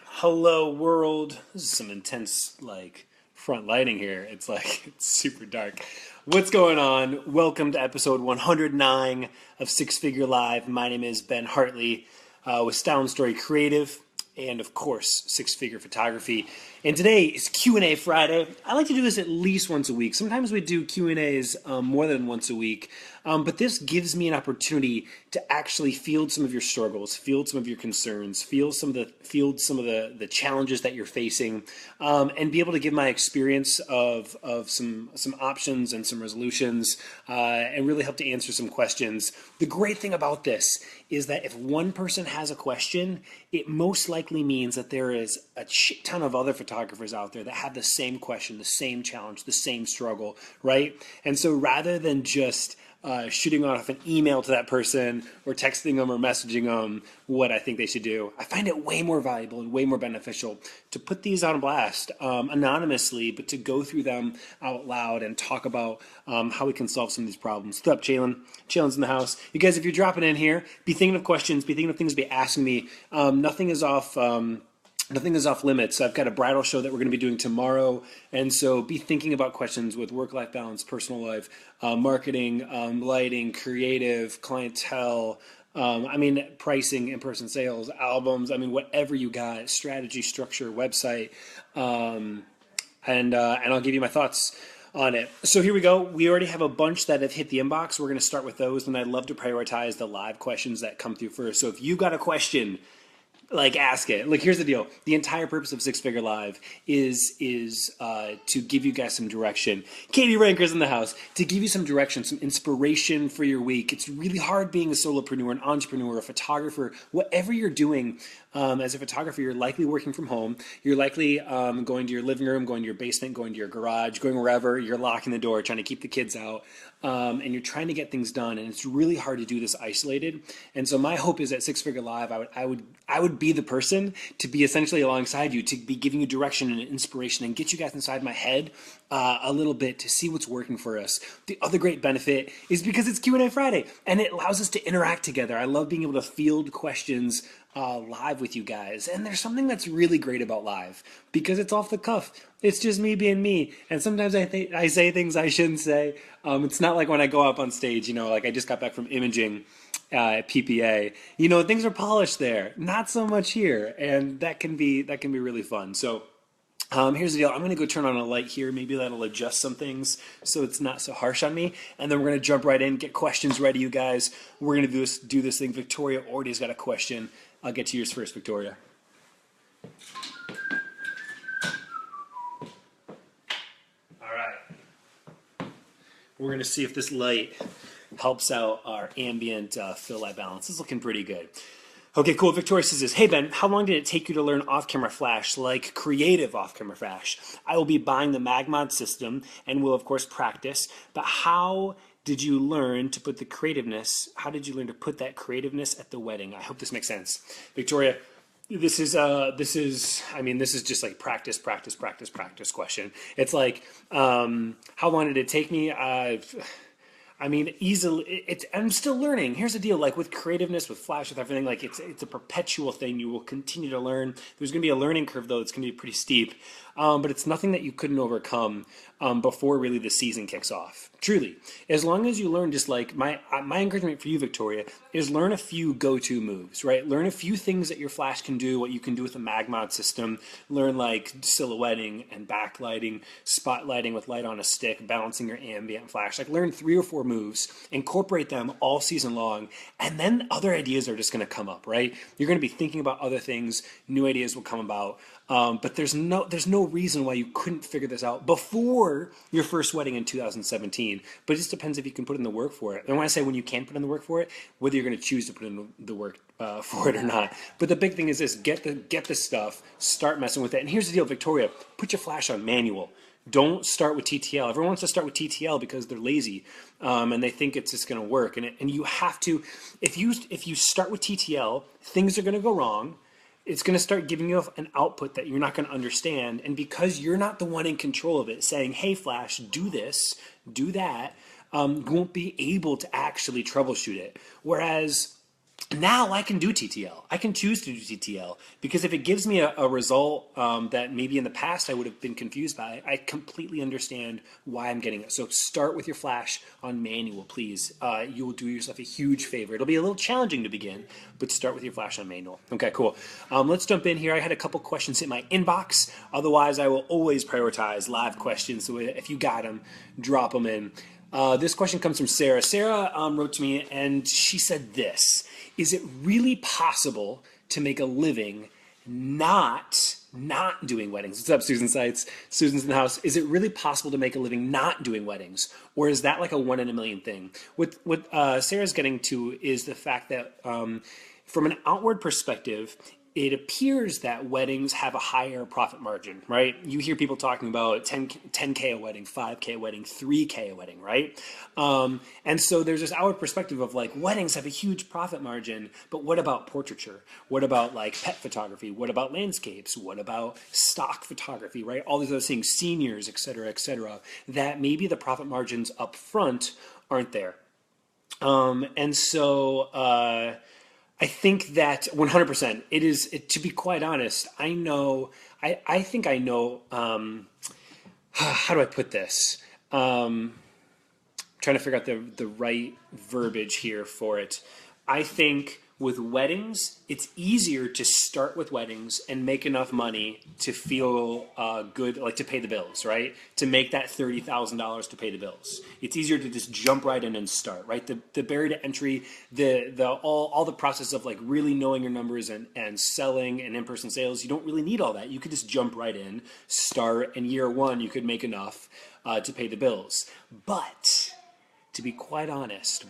Hello world. This is some intense front lighting here. It's super dark. What's going on? Welcome to episode 109 of Six Figure Live. My name is Ben Hartley with Style and Story Creative and of course Six Figure Photography. And today is Q&A Friday. I like to do this at least once a week. Sometimes we do Q&As more than once a week. But this gives me an opportunity to actually field some of your struggles, field some of your concerns, field some of the challenges that you're facing, and be able to give my experience of some options and some resolutions, and really help to answer some questions. The great thing about this is that if one person has a question, it most likely means that there is a shit ton of other photographers out there that have the same question, the same challenge, the same struggle, right? And so rather than just shooting off an email to that person or texting them or messaging them what I think they should do, I find it way more valuable and way more beneficial to put these on blast anonymously, but to go through them out loud and talk about how we can solve some of these problems. What's up, Jalen? Jalen's in the house. You guys, if you're dropping in here, be thinking of questions, be thinking of things to be asking me. Nothing is off limits. I've got a bridal show that we're going to be doing tomorrow, and so be thinking about questions with work-life balance, personal life, marketing, lighting, creative, clientele, pricing, in-person sales, albums, whatever you got, strategy, structure, website, and I'll give you my thoughts on it. So here we go. We already have a bunch that have hit the inbox. We're going to start with those, and I'd love to prioritize the live questions that come through first. So if you got a question, ask it. Here's the deal. The entire purpose of Six Figure Live is to give you guys some direction. Katie Ranker's in the house. To give you some direction, some inspiration for your week. It's really hard being a solopreneur, an entrepreneur, a photographer, whatever you're doing. As a photographer, you're likely working from home. You're likely going to your living room, going to your basement, going to your garage, going wherever. You're locking the door, trying to keep the kids out. And you're trying to get things done, and it's really hard to do this isolated. And so my hope is at Six Figure Live, I would be the person to be essentially alongside you, to be giving you direction and inspiration and get you guys inside my head a little bit to see what's working for us. The other great benefit is because it's Q&A Friday, and it allows us to interact together. I love being able to field questions live with you guys. And there's something that's really great about live because it's off the cuff. It's just me being me. And sometimes I say things I shouldn't say. It's not like when I go up on stage, I just got back from imaging at PPA. Things are polished there. Not so much here. And that can be really fun. So here's the deal. I'm going to go turn on a light here. Maybe that'll adjust some things so it's not so harsh on me. And then we're going to jump right in, get questions ready, you guys. We're going to do this thing. Victoria already's got a question. I'll get to yours first, Victoria. All right. We're going to see if this light helps out our ambient fill light balance. It's looking pretty good. Okay, cool. Victoria says this. Hey, Ben, how long did it take you to learn off-camera flash, like creative off-camera flash? I will be buying the MagMod system and will, of course, practice. But how did you learn to put the creativeness? How did you learn to put that creativeness at the wedding? I hope this makes sense. Victoria, this is just like practice question. It's like, how long did it take me? Easily. I'm still learning. Here's the deal. Like with creativeness, with flash, with everything, it's a perpetual thing. You will continue to learn. There's going to be a learning curve though. It's going to be pretty steep, but it's nothing that you couldn't overcome before really the season kicks off. Truly, as long as you learn, just like my encouragement for you, Victoria, is learn a few go-to moves. Right, learn a few things that your flash can do. What you can do with a MagMod system. Learn like silhouetting and backlighting, spotlighting with light on a stick, balancing your ambient flash. Learn 3 or 4 moves, incorporate them all season long, and then other ideas are just going to come up. Right, you're going to be thinking about other things. New ideas will come about. But there's no reason why you couldn't figure this out before your first wedding in 2017. But it just depends if you can put in the work for it. And when I say when you can put in the work for it, whether you're going to choose to put in the work for it or not. But the big thing is this: get the stuff, start messing with it. And here's the deal, Victoria: put your flash on manual. Don't start with TTL. Everyone wants to start with TTL because they're lazy and they think it's just going to work. And you have to, if you start with TTL, things are going to go wrong. It's going to start giving you an output that you're not going to understand. And because you're not the one in control of it, saying, hey, Flash, do this, do that, you won't be able to actually troubleshoot it. Whereas now I can do TTL. I can choose to do TTL because if it gives me a result that maybe in the past I would have been confused by, I completely understand why I'm getting it. So start with your flash on manual, please. You will do yourself a huge favor. It'll be a little challenging to begin, but start with your flash on manual. Okay, cool. Let's jump in here. I had a couple questions in my inbox. Otherwise, I will always prioritize live questions. So if you got them, drop them in. This question comes from Sarah. Sarah wrote to me and she said this: is it really possible to make a living not doing weddings? What's up, Susan Seitz? Susan's in the house. Is it really possible to make a living not doing weddings? Or is that like a 1 in a million thing? What Sarah's getting to is the fact that from an outward perspective, it appears that weddings have a higher profit margin, right? You hear people talking about 10K a wedding, 5K a wedding, 3K a wedding, right? And so there's this outward perspective of like weddings have a huge profit margin, but what about portraiture? What about like pet photography? What about landscapes? What about stock photography, right? All these other things, seniors, et cetera, that maybe the profit margins up front aren't there. And so I think that 100%, it is, to be quite honest, I think I know, how do I put this? Trying to figure out the right verbiage here for it. I think with weddings, it's easier to start with weddings and make enough money to feel good, like to pay the bills, right? To make that $30,000 to pay the bills. It's easier to just jump right in and start, right? The barrier to entry, all the process of like really knowing your numbers and selling and in-person sales, you don't really need all that. You could just jump right in, start, and year one you could make enough to pay the bills. But to be quite honest,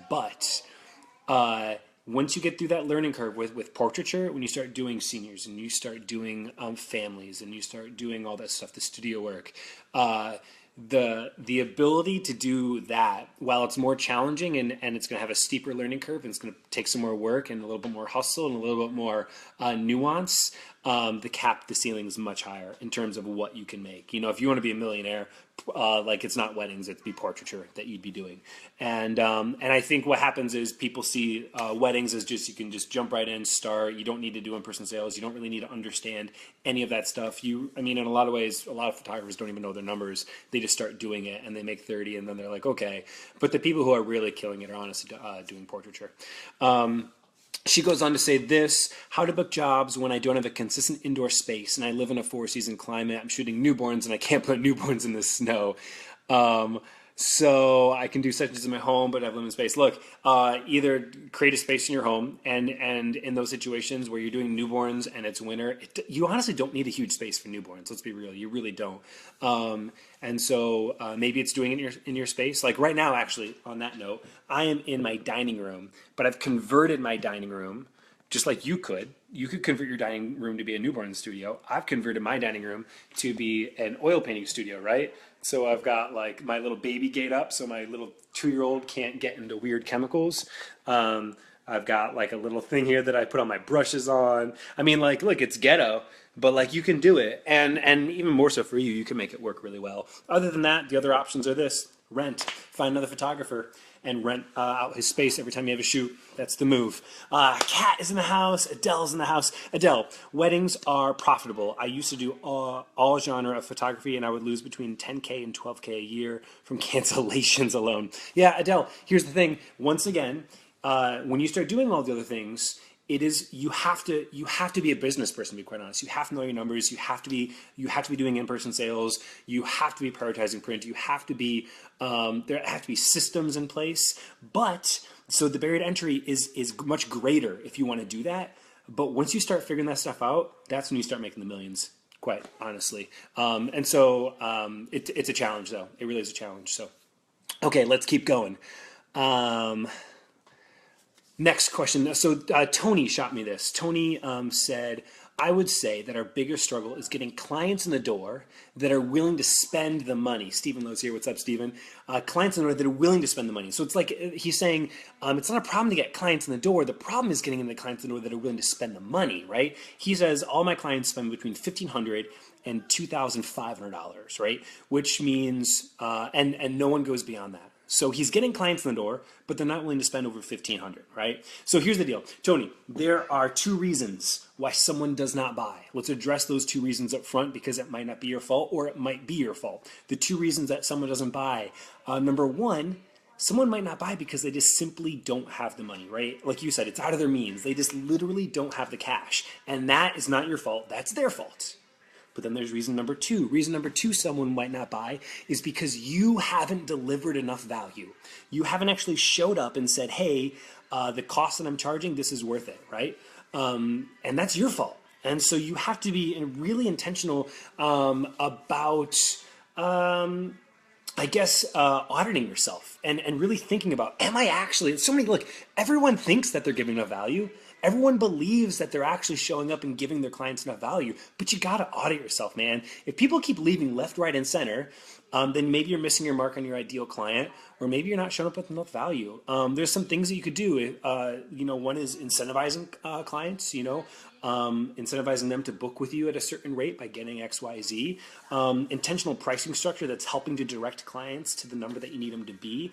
once you get through that learning curve with portraiture, when you start doing seniors and you start doing families and you start doing all that stuff, the studio work, the ability to do that, while it's more challenging and it's going to have a steeper learning curve and it's going to take some more work and a little bit more hustle and a little bit more nuance, the ceiling is much higher in terms of what you can make. You know, if you want to be a millionaire, like it's not weddings, it'd be portraiture that you'd be doing. And I think what happens is people see weddings as just, you can just jump right in, start. You don't need to do in-person sales. You don't really need to understand any of that stuff. In a lot of ways, a lot of photographers don't even know their numbers. They just start doing it and they make 30 and then they're like, okay. But the people who are really killing it are honestly doing portraiture. She goes on to say this: how to book jobs when I don't have a consistent indoor space and I live in a 4-season climate. I'm shooting newborns and I can't put newborns in the snow. So I can do sessions in my home, but I have limited space. Look, either create a space in your home, and in those situations where you're doing newborns and it's winter, you honestly don't need a huge space for newborns. Let's be real, you really don't. And so maybe it's doing it in your space. Like right now, actually, on that note, I am in my dining room, but I've converted my dining room, just like you could. You could convert your dining room to be a newborn studio. I've converted my dining room to be an oil painting studio, right? So I've got like my little baby gate up so my little 2-year-old can't get into weird chemicals. I've got like a little thing here that I put all my brushes on. I mean, like, look, it's ghetto, but like you can do it. And even more so for you, you can make it work really well. Other than that, the other options are this: rent, find another photographer and rent out his space every time you have a shoot. That's the move. Kat is in the house. Adele's in the house. Adele, weddings are profitable. I used to do all genre of photography, and I would lose between 10K and 12K a year from cancellations alone. Yeah, Adele, here's the thing. Once again, when you start doing all the other things, you have to be a business person, to be quite honest. You have to know your numbers. You have to be doing in-person sales. You have to be prioritizing print. You have to be there have to be systems in place. But so the barrier to entry is much greater if you want to do that. But once you start figuring that stuff out, that's when you start making the millions, quite honestly. And so it's a challenge, though. It really is a challenge. So okay, let's keep going. Next question. So Tony shot me this. Tony said, I would say that our biggest struggle is getting clients in the door that are willing to spend the money. Stephen Lowe's here. What's up, Stephen? Clients in the door that are willing to spend the money. So it's like he's saying it's not a problem to get clients in the door. The problem is getting in the clients in the door that are willing to spend the money, right? He says all my clients spend between $1,500 and $2,500, right? Which means, and no one goes beyond that. So he's getting clients in the door, but they're not willing to spend over $1,500, right? So here's the deal. Tony, there are 2 reasons why someone does not buy. Let's address those 2 reasons up front because it might not be your fault or it might be your fault. The 2 reasons that someone doesn't buy. Number 1, someone might not buy because they just simply don't have the money, right? Like you said, it's out of their means. They just literally don't have the cash. And that is not your fault. That's their fault. But then there's reason number 2. Reason number 2 someone might not buy is because you haven't delivered enough value. You haven't actually showed up and said, hey, the cost that I'm charging, this is worth it, right? And that's your fault. And so you have to be really intentional about, auditing yourself and really thinking about, am I actually, look, everyone thinks that they're giving enough value. Everyone believes that they're actually showing up and giving their clients enough value, but you got to audit yourself, man. If people keep leaving left, right, and center, then maybe you're missing your mark on your ideal client, or maybe you're not showing up with enough value. There's some things that you could do. One is incentivizing clients, incentivizing them to book with you at a certain rate by getting X, Y, Z. Intentional pricing structure that's helping to direct clients to the number that you need them to be.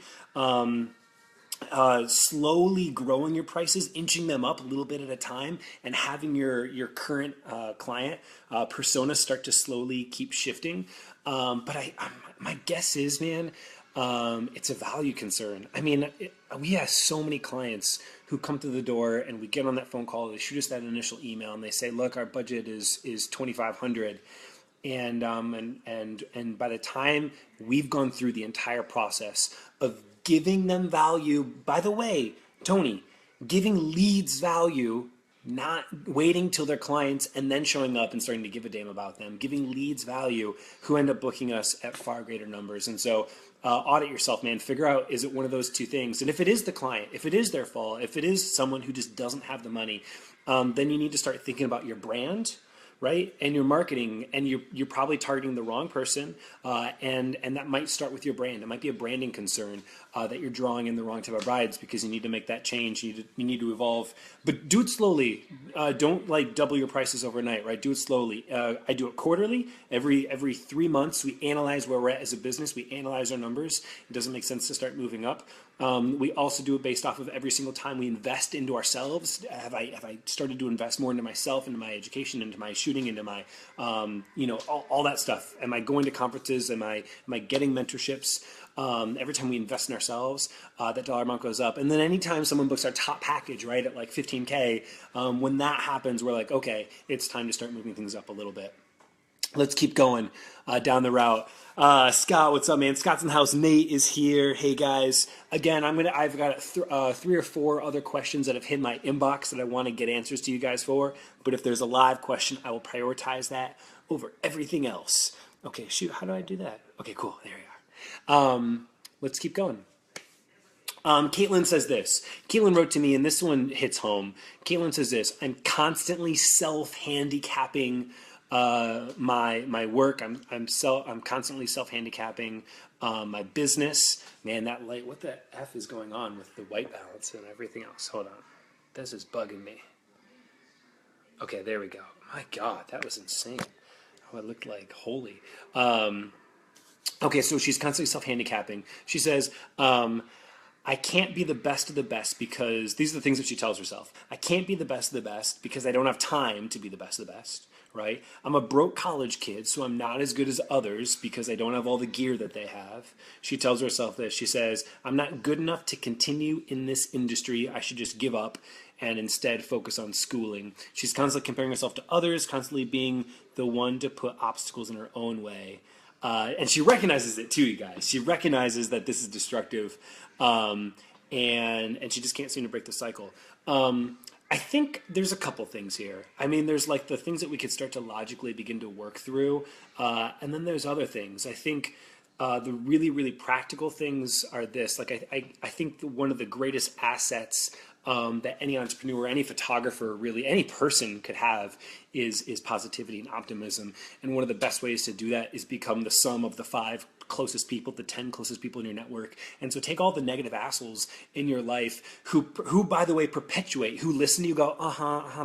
Slowly growing your prices, inching them up a little bit at a time, and having your current client persona start to slowly keep shifting. But my guess is, man, it's a value concern. I mean, we have so many clients who come through the door and we get on that phone call, they shoot us that initial email and they say, look, our budget is $2,500. And by the time we've gone through the entire process of giving them value, by the way, Tony, giving leads value, not waiting till they're clients and then showing up and starting to give a damn about them, giving leads value who end up booking us at far greater numbers. And so audit yourself, man. Figure out, is it one of those 2 things? And if it is the client, if it is their fault, if it is someone who just doesn't have the money, then you need to start thinking about your brand, right? And your marketing, and you're probably targeting the wrong person, and that might start with your brand. It might be a branding concern that you're drawing in the wrong type of brides because you need to make that change. You need to evolve, but do it slowly. Don't double your prices overnight, right? Do it slowly. I do it quarterly. Every 3 months, we analyze where we're at as a business. We analyze our numbers. It doesn't make sense to start moving up. We also do it based off of every single time we invest into ourselves. Have I started to invest more into myself, into my education, into my shooting, into my, all that stuff? Am I going to conferences? Am I getting mentorships? Every time we invest in ourselves, that dollar amount goes up. And then anytime someone books our top package, right, at like $15K, when that happens, we're like, okay, it's time to start moving things up a little bit. Let's keep going down the route. Scott, what's up, man? Scott's in the house. Nate is here. Hey guys. Again, I've got 3 or 4 other questions that have hit my inbox that I want to get answers to you guys for. But if there's a live question, I will prioritize that over everything else. Okay, shoot. How do I do that? Okay, cool. There you are. Let's keep going. Caitlin says this. Caitlin wrote to me, and this one hits home. Caitlin says this: I'm constantly self-handicapping my work. I'm constantly self-handicapping my business. Man, that light, what the F is going on with the white balance and everything else? Hold on. This is bugging me. Okay, there we go. My God, that was insane. Oh, it looked like holy. Okay, so she's constantly self-handicapping. She says, I can't be the best of the best because these are the things that she tells herself. I can't be the best of the best because I don't have time to be the best of the best, right? I'm a broke college kid, so I'm not as good as others because I don't have all the gear that they have. She tells herself this. She says, I'm not good enough to continue in this industry. I should just give up and instead focus on schooling. She's constantly comparing herself to others, constantly being the one to put obstacles in her own way. And she recognizes it too, you guys. She recognizes that this is destructive, and she just can't seem to break the cycle. I think there's a couple things here. I mean, there's like the things that we could start to logically begin to work through, and then there's other things. I think the really, really practical things are this. Like I think one of the greatest assets that any entrepreneur, any photographer, really any person could have is positivity and optimism. And one of the best ways to do that is become the sum of the 5 closest people, the 10 closest people in your network. And so take all the negative assholes in your life who by the way, perpetuate, who listen to you go,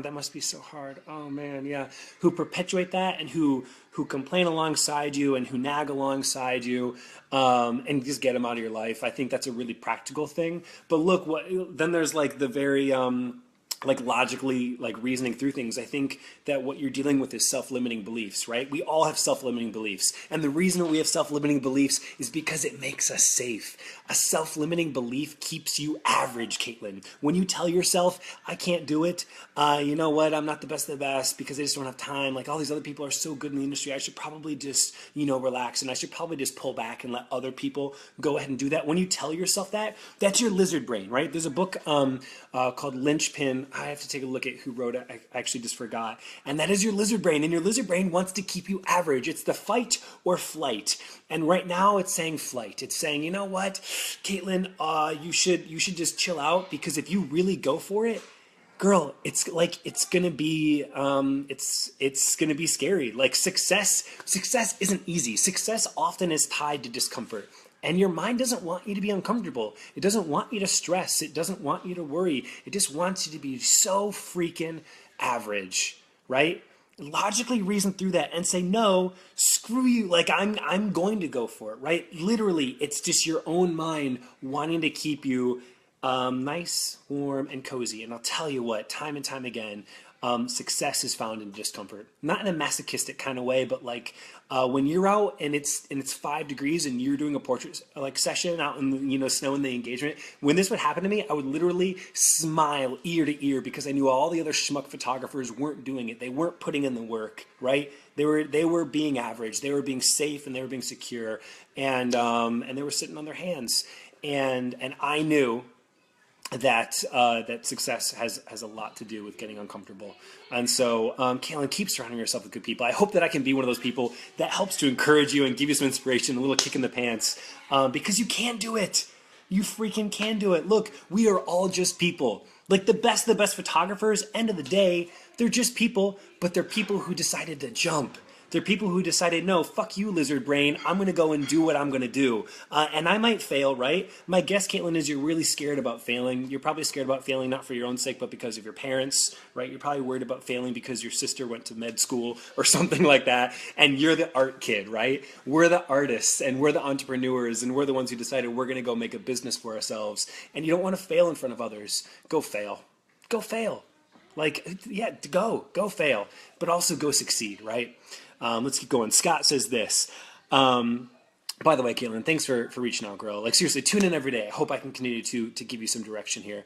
that must be so hard. Oh man, yeah. Who perpetuate that and who complain alongside you and who nag alongside you, and just get them out of your life. I think that's a really practical thing. But look, then there's like the very, like logically like reasoning through things. I think that what you're dealing with is self-limiting beliefs, right? We all have self-limiting beliefs. And the reason we have self-limiting beliefs is because it makes us safe. A self-limiting belief keeps you average, Caitlin. When you tell yourself, I can't do it, you know what, I'm not the best of the best because I just don't have time. Like all these other people are so good in the industry. I should probably just, relax, and I should probably just pull back and let other people go ahead and do that. When you tell yourself that, that's your lizard brain, right? There's a book called Lynchpin. I have to take a look at who wrote it. I actually just forgot. And that is your lizard brain. And your lizard brain wants to keep you average. It's the fight or flight. And right now it's saying flight. It's saying, you know what, Caitlin, you should just chill out, because if you really go for it, girl, it's gonna be scary. Like success isn't easy. Success often is tied to discomfort. And your mind doesn't want you to be uncomfortable. It doesn't want you to stress. It doesn't want you to worry. It just wants you to be so freaking average, right? Logically reason through that and say, no, screw you. Like I'm going to go for it, right? Literally, it's just your own mind wanting to keep you nice, warm, and cozy. And I'll tell you what, time and time again, success is found in discomfort. Not in a masochistic kind of way, but like when you're out and it's 5 degrees and you're doing a portrait like session out in snow in the engagement. When this would happen to me, I would literally smile ear to ear because I knew all the other schmuck photographers weren't doing it. They weren't putting in the work, right? They were being average. They were being safe and they were being secure, and they were sitting on their hands. And I knew that success has a lot to do with getting uncomfortable. And so, Caitlin, keep surrounding yourself with good people. I hope that I can be one of those people that helps to encourage you and give you some inspiration, a little kick in the pants, because you can do it. You freaking can do it. Look, we are all just people. Like the best photographers, end of the day, they're just people, but they're people who decided to jump. They're people who decided, no, fuck you, lizard brain. I'm going to go and do what I'm going to do. And I might fail, right? My guess, Caitlin, is you're really scared about failing. You're probably scared about failing not for your own sake, but because of your parents, right? You're probably worried about failing because your sister went to med school or something like that. And you're the art kid, right? We're the artists and we're the entrepreneurs and we're the ones who decided we're going to go make a business for ourselves. And you don't want to fail in front of others. Go fail. Go fail. Like, yeah, go fail, but also go succeed, right? Let's keep going. Scott says this. By the way, Caitlin, thanks for reaching out, girl. Like, seriously, tune in every day. I hope I can continue to give you some direction here.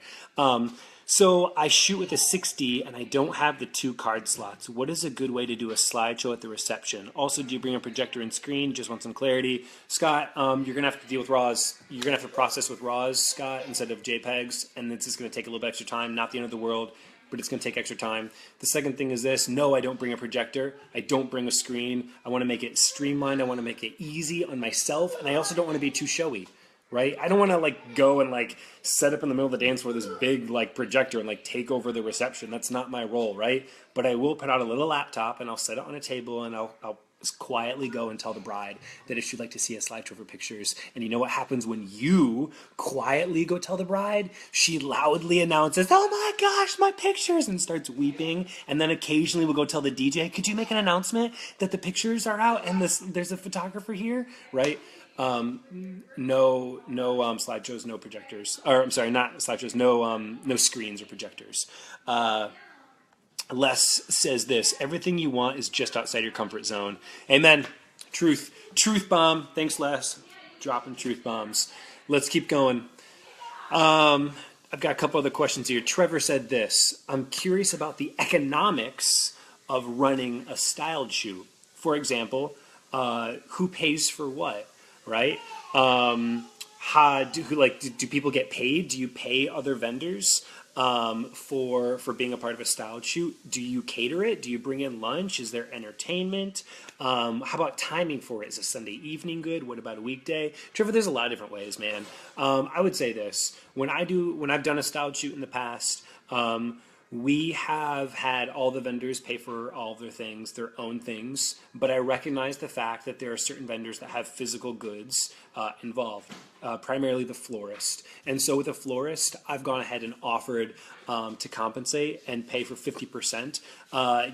So I shoot with a 6D and I don't have the 2 card slots. What is a good way to do a slideshow at the reception? Also, do you bring a projector and screen? Just want some clarity. Scott, you're going to have to deal with RAWs. You're going to have to process with RAWs, Scott, instead of JPEGs. And it's just going to take a little bit extra time. Not the end of the world, but it's going to take extra time. The second thing is this. No, I don't bring a projector. I don't bring a screen. I want to make it streamlined. I want to make it easy on myself. And I also don't want to be too showy, right? I don't want to like go and like set up in the middle of the dance floor this big like projector and like take over the reception. That's not my role, right? But I will put out a little laptop and I'll set it on a table and I'll just quietly go and tell the bride that if she'd like to see a slideshow for pictures. And you know what happens when you quietly go tell the bride? She loudly announces, oh my gosh, my pictures, and starts weeping. And then occasionally we'll go tell the DJ, could you make an announcement that the pictures are out and there's a photographer here, right? No slideshows, no projectors. Or I'm sorry, not slideshows, no screens or projectors. Les says this, everything you want is just outside your comfort zone. Amen. Truth bomb. Thanks, Les. Dropping truth bombs. Let's keep going. I've got a couple other questions here. Trevor said this, I'm curious about the economics of running a styled shoot. For example, who pays for what, right? Do people get paid? Do you pay other vendors for being a part of a styled shoot? Do you cater it? Do you bring in lunch? Is there entertainment? How about timing for it? Is a Sunday evening good? What about a weekday? Trevor, there's a lot of different ways, man. I would say this. When I've done a styled shoot in the past, We have had all the vendors pay for all of their things, their own things, but I recognize the fact that there are certain vendors that have physical goods involved, primarily the florist. And so with a florist, I've gone ahead and offered to compensate and pay for 50%.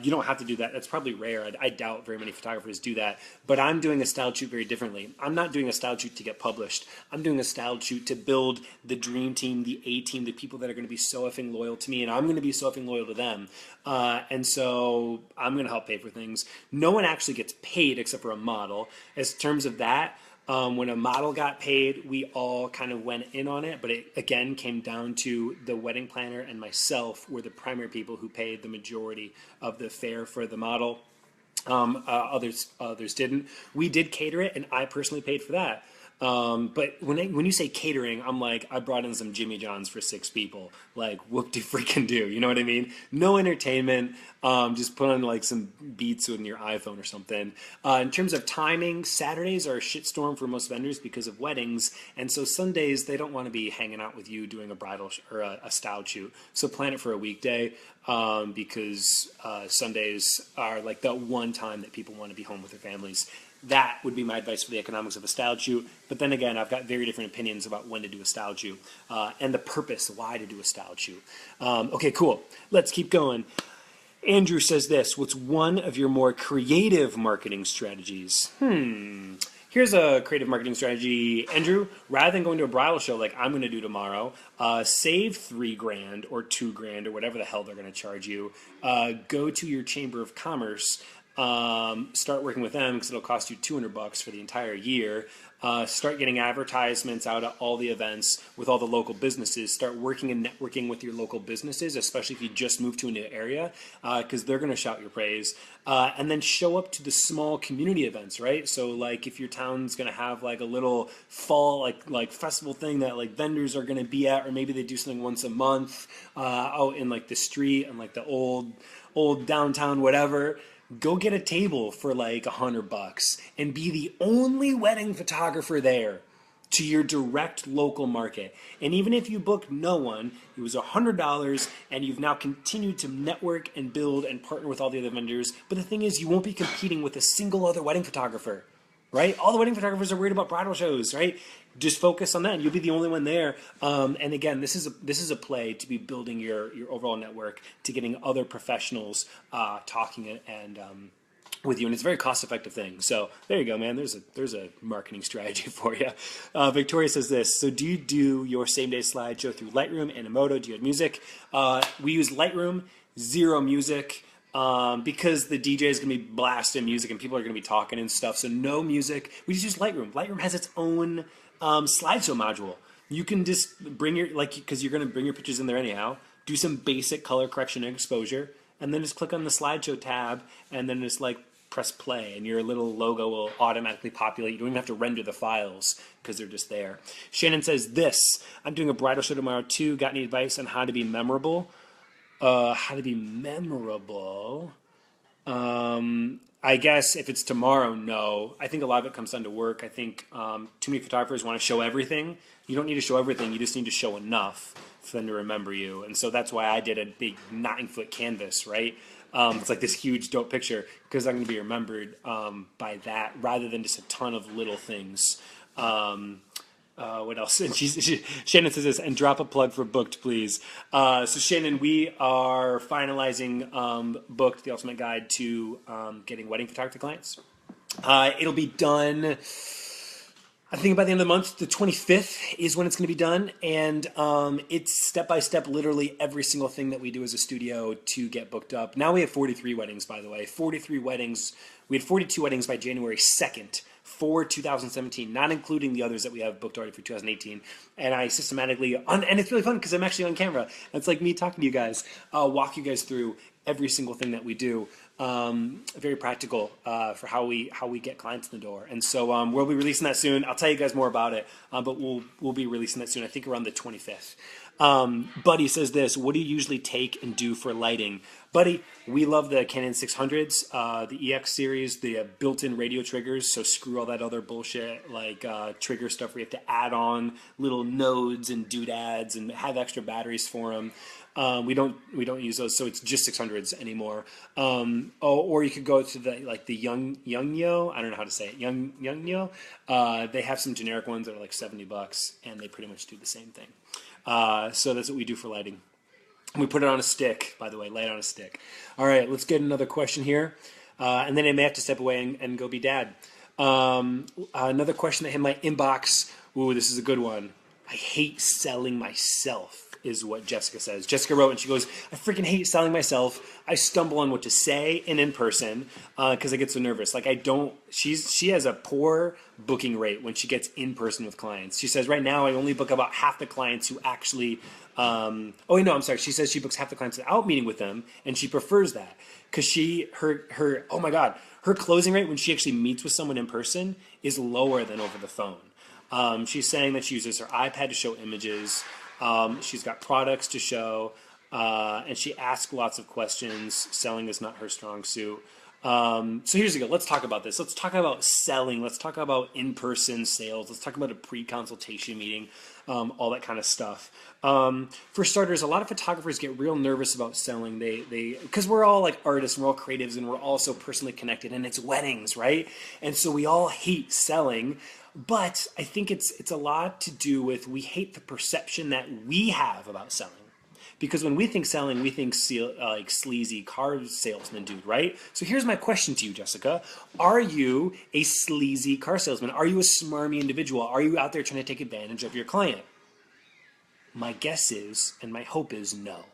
You don't have to do that. That's probably rare. I doubt very many photographers do that. But I'm doing a style shoot very differently. I'm not doing a style shoot to get published. I'm doing a style shoot to build the dream team, the A team, the people that are going to be so effing loyal to me, and I'm going to be so effing loyal to them. And so I'm going to help pay for things. No one actually gets paid except for a model. As terms of that, when a model got paid, we all kind of went in on it, but it again came down to the wedding planner and myself were the primary people who paid the majority of the fare for the model. Others didn't. We did cater it, and I personally paid for that. But when you say catering, I'm like, I brought in some Jimmy John's for 6 people. Like, whoop-de-freaking do. You know what I mean? No entertainment. Just put on like some beats on your iPhone or something. In terms of timing, Saturdays are a shitstorm for most vendors because of weddings. And so Sundays, they don't want to be hanging out with you doing a bridal or a style shoot. So plan it for a weekday because Sundays are like the one time that people want to be home with their families. That would be my advice for the economics of a style shoot. But then again, I've got very different opinions about when to do a style shoot and the purpose why to do a style shoot. Okay, cool. Let's keep going. Andrew says this: what's one of your more creative marketing strategies? Here's a creative marketing strategy, Andrew. Rather than going to a bridal show like I'm going to do tomorrow, save $3,000 or $2,000 or whatever the hell they're going to charge you. Go to your Chamber of Commerce. Start working with them because it'll cost you $200 for the entire year. Start getting advertisements out at all the events with all the local businesses. Start working and networking with your local businesses, especially if you just moved to a new area, because they're going to shout your praise. And then show up to the small community events, right? So like if your town's going to have like a little fall like festival thing that like vendors are going to be at, or maybe they do something once a month out in like the street and like the old downtown whatever. Go get a table for like $100 and be the only wedding photographer there to your direct local market. And even if you book no one, it was $100 and you've now continued to network and build and partner with all the other vendors. But the thing is, you won't be competing with a single other wedding photographer, right? All the wedding photographers are worried about bridal shows, right? Just focus on that. You'll be the only one there. And again, this is a play to be building your overall network, to getting other professionals talking and with you, and it's a very cost-effective thing. So there you go, man. There's a marketing strategy for you. Victoria says this: so do you do your same-day slideshow through Lightroom and Emoto? Do you have music? We use Lightroom, zero music. Because the DJ is going to be blasting music and people are going to be talking and stuff. So no music. We just use Lightroom. Lightroom has its own slideshow module. You can just bring your, because you're going to bring your pictures in there anyhow, do some basic color correction and exposure, and then just click on the slideshow tab and then just like press play and your little logo will automatically populate. You don't even have to render the files because they're just there. Shannon says this: I'm doing a bridal show tomorrow too. Got any advice on how to be memorable? How to be memorable. I guess if it's tomorrow, no. I think a lot of it comes down to work. I think too many photographers want to show everything. You don't need to show everything. You just need to show enough for them to remember you. And so that's why I did a big 9-foot canvas, right? It's like this huge dope picture because I'm going to be remembered by that rather than just a ton of little things. What else? And Shannon says this: and drop a plug for Booked, please. So Shannon, we are finalizing Booked, the ultimate guide to getting wedding photography clients. It'll be done, I think, by the end of the month. The 25th is when it's going to be done, and it's step by step, literally every single thing that we do as a studio to get booked up. Now we have 43 weddings, by the way. 43 weddings. We had 42 weddings by January 2nd. For 2017, not including the others that we have booked already for 2018. And I systematically, and it's really fun because I'm actually on camera. It's like me talking to you guys, walk you guys through every single thing that we do. Very practical for how we get clients in the door. And so we'll be releasing that soon. I'll tell you guys more about it, but we'll be releasing that soon. I think around the 25th. Buddy says this: what do you usually take and do for lighting? Buddy, we love the Canon 600s, the EX series, the built-in radio triggers, so screw all that other bullshit like trigger stuff where you have to add on little nodes and doodads and have extra batteries for them. We don't use those, so it's just 600s anymore. Or you could go to the Young Yo. I don't know how to say it. Young Yo. They have some generic ones that are like $70, and they pretty much do the same thing. So that's what we do for lighting. We put it on a stick, by the way, light on a stick. All right, let's get another question here. And then I may have to step away and go be dad. Another question that hit my inbox. Ooh, this is a good one. I hate selling myself, is what Jessica says. Jessica wrote and she goes, I freaking hate selling myself. I stumble on what to say in person because I get so nervous. Like she has a poor booking rate when she gets in person with clients. She says right now I only book about half the clients who actually, she says she books half the clients without meeting with them, and she prefers that because her closing rate when she actually meets with someone in person is lower than over the phone. She's saying that she uses her iPad to show images. She's got products to show, and she asks lots of questions. Selling is not her strong suit. So here's the go. Let's talk about this. Let's talk about selling. Let's talk about in-person sales. Let's talk about a pre-consultation meeting, all that kind of stuff. For starters, a lot of photographers get real nervous about selling. Because we're all like artists and we're all creatives and we're all so personally connected, and it's weddings, right? And so we all hate selling. But I think it's a lot to do with we hate the perception that we have about selling. Because when we think selling, we think like sleazy car salesman dude, right? So here's my question to you, Jessica. Are you a sleazy car salesman? Are you a smarmy individual? Are you out there trying to take advantage of your client? My guess is, and my hope is no.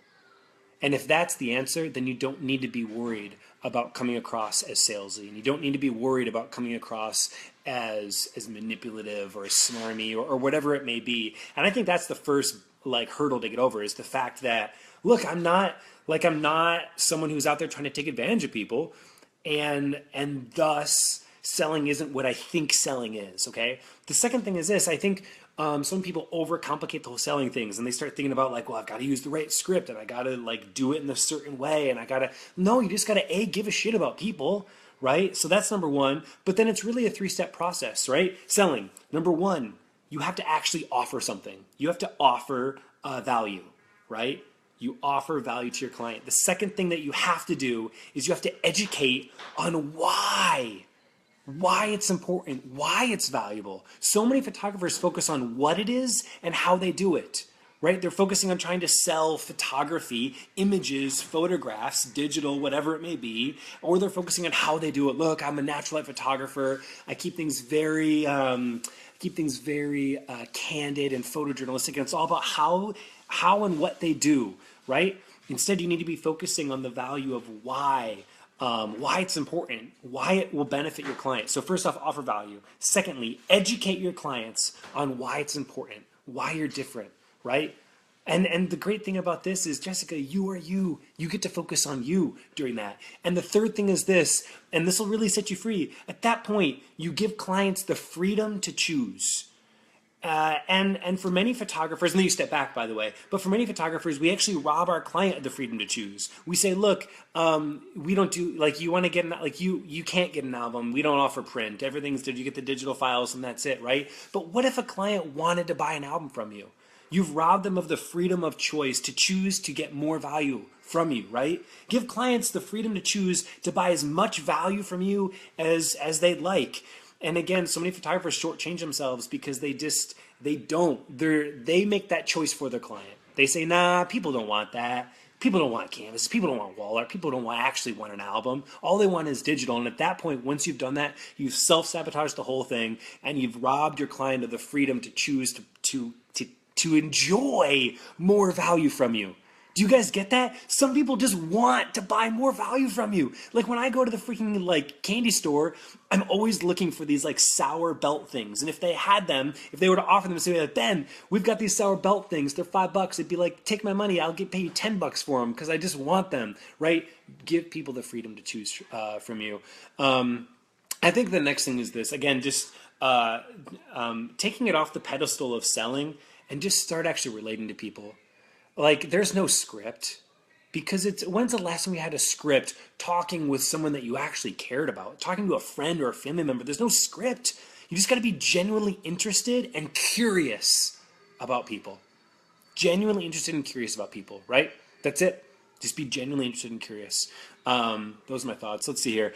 And if that's the answer, then you don't need to be worried about coming across as salesy, and you don't need to be worried about coming across as manipulative or as smarmy or whatever it may be. And I think that's the first hurdle to get over, is the fact that, look, I'm not someone who's out there trying to take advantage of people, and thus selling isn't what I think selling is. Okay. The second thing is this. I think some people overcomplicate the whole selling things, and they start thinking about I've got to use the right script, and I got to do it in a certain way, and you just got to give a shit about people, right? So that's number one. But then it's really a 3-step process, right? Selling. Number one, you have to actually offer something. You have to offer value, right? You offer value to your client. The second thing that you have to do is you have to educate on why it's important, why it's valuable. So many photographers focus on what it is and how they do it, right? They're focusing on trying to sell photography, images, photographs, digital, whatever it may be, or they're focusing on how they do it. Look, I'm a natural light photographer. I keep things very candid and photojournalistic, and it's all about how and what they do, right? Instead, you need to be focusing on the value of why it's important, why it will benefit your client. So first off, offer value. Secondly, educate your clients on why it's important, why you're different, right? And the great thing about this is, Jessica, you are you. You get to focus on you during that. And the third thing is this, and this will really set you free. At that point, you give clients the freedom to choose. And for many photographers, and then you step back, by the way, but for many photographers, we actually rob our client of the freedom to choose. We say, look, we don't do, you want to get, you can't get an album. We don't offer print. Everything's, you get the digital files and that's it, right? But what if a client wanted to buy an album from you? You've robbed them of the freedom of choice to choose to get more value from you, right? Give clients the freedom to choose to buy as much value from you as they'd like. And again, so many photographers shortchange themselves because they make that choice for their client. They say, nah, people don't want that. People don't want canvas. People don't want wall art. People don't actually want an album. All they want is digital. And at that point, once you've done that, you've self-sabotaged the whole thing, and you've robbed your client of the freedom to choose to enjoy more value from you. Do you guys get that? Some people just want to buy more value from you. Like when I go to the freaking candy store, I'm always looking for these sour belt things. And if they had them, if they were to offer them and say, Ben, we've got these sour belt things, they're $5. It'd be like, take my money, I'll pay you $10 for them because I just want them, right? Give people the freedom to choose from you. I think the next thing is this, again, just taking it off the pedestal of selling and just start actually relating to people. There's no script, because when's the last time you had a script talking with someone that you actually cared about, talking to a friend or a family member? There's no script. You just got to be genuinely interested and curious about people. Genuinely interested and curious about people, right? That's it. Just be genuinely interested and curious. Those are my thoughts. Let's see here.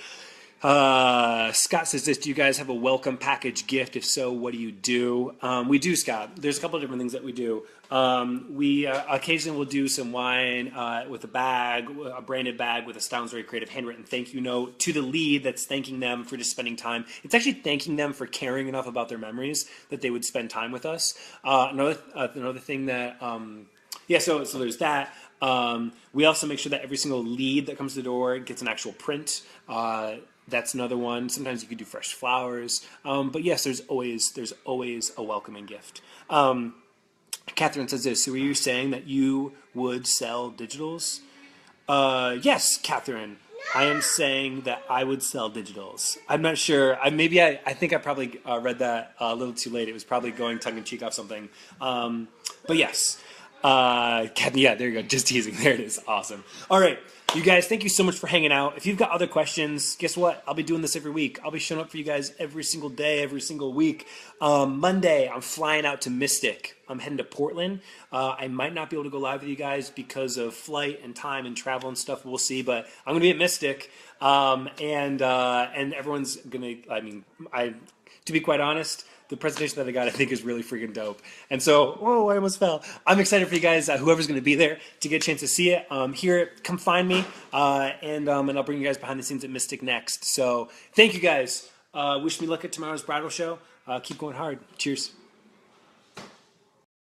Scott says this, do you guys have a welcome package gift? If so, what do you do? We do, Scott. There's a couple of different things that we do. We occasionally will do some wine with a bag, a branded bag with a Sounds Very Creative handwritten thank you note to the lead that's thanking them for just spending time. It's actually thanking them for caring enough about their memories that they would spend time with us. Another thing that, so there's that. We also make sure that every single lead that comes to the door gets an actual print. That's another one. Sometimes you could do fresh flowers. But yes, there's always a welcoming gift. Catherine says this, so were you saying that you would sell digitals? Yes, Catherine. I am saying that I would sell digitals. I'm not sure. I think I probably read that a little too late. It was probably going tongue-in-cheek off something. But yes. Catherine, yeah, there you go. Just teasing. There it is. Awesome. All right. You guys, thank you so much for hanging out. If you've got other questions, guess what? I'll be doing this every week. I'll be showing up for you guys every single day, every single week. Monday, I'm flying out to Mystic. I'm heading to Portland. I might not be able to go live with you guys because of flight and time and travel and stuff. We'll see, but I'm going to be at Mystic. And everyone's going to, to be quite honest, the presentation that I got, I think, is really freaking dope. And so, whoa, I almost fell. I'm excited for you guys, whoever's going to be there, to get a chance to see it. Hear it, come find me, and I'll bring you guys behind the scenes at Mystic next. So thank you guys. Wish me luck at tomorrow's bridal show. Keep going hard. Cheers.